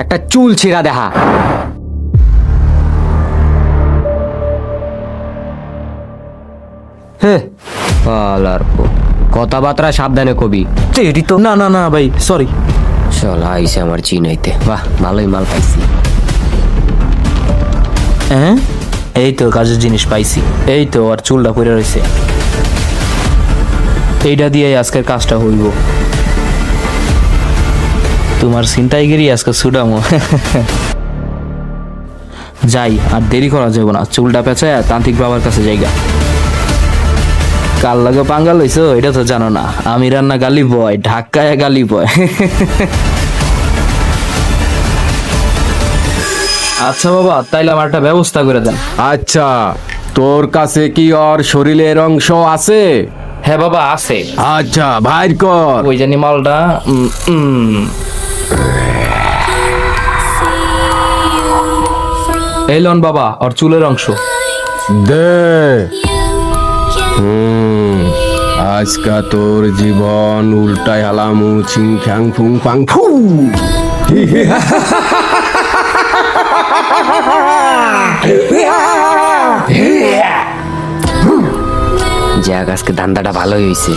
একটা চুল ছিঁড়া দেখা। কথাবার্তা সাবধানে কবি। এটি তো না না না ভাই, সরি। চল আইসে আমার চিনাইতে। বাহ, ভালোই মাল পাইছি। হ্যাঁ, এই তো কাজের জিনিস পাইছি। এই তো আর চুলটা পড়ে রয়েছে, এইটা দিয়ে আজকের কাজটা হইব। তোমার চিন্তাইগিরি আজকে ছুটামো। যাই, আর দেরি করা যাবে না। চুলটা পেঁচায় তান্ত্রিক বাবার কাছে যাইগা। কাল লাগে পাঙ্গাল হইছো এটা তো জানো না। আমি রান্না গালি বয়, ঢাকায় গালি বয়। আচ্ছা বাবা, তাইলে আমার একটা ব্যবস্থা করে দেন। আচ্ছা, তোর কাছে কি ওর শরীরের অংশ আছে? হ্যাঁ বাবা, আছে। আচ্ছা, বাইর কর। ওই জানি মালটা। এই লন বাবা, ওর চুলের অংশ। দে। আজকা তোর জীবন উল্টাই হালামু চিং খ্যাং ফুং ফাং ফু। যাক, আজকে ধান্দাটা ভালোই হয়েছে।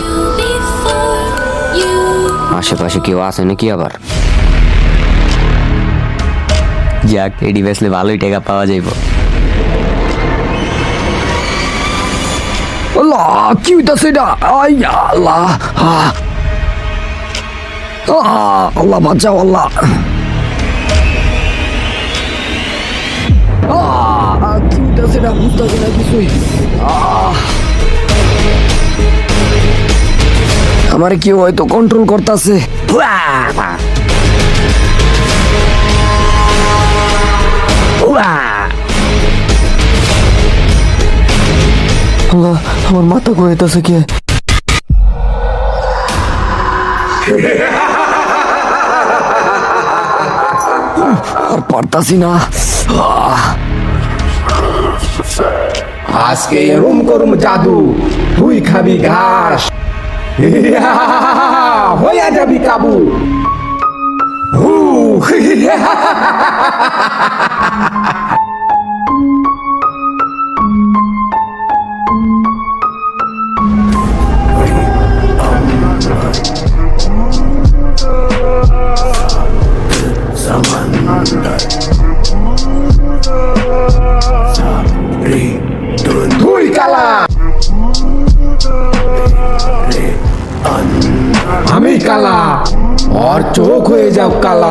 আশেপাশে কেউ আছে নাকি আবার? যাক, এডি বেসলে ভালোই টাকা পাওয়া যাইব। আল্লাহ, কি হইতাছে এটা? আইয়া আল্লাহ, আল্লাহ বাঁচাও আল্লাহ। কি হইতাছে এটা? বুঝতেছি না কিছুই। আমার কেউ হয়তো কন্ট্রোল করতেছে। আমার মাথা ঘুরাইতেছে কে? আর পারতাছি না। আজকে এরম করুম জাদু, তুই খাবি ঘাস, হইয়া যাবি কাবু। তুই কালা, আমি কালা, और चोख হয়ে যাও কালা।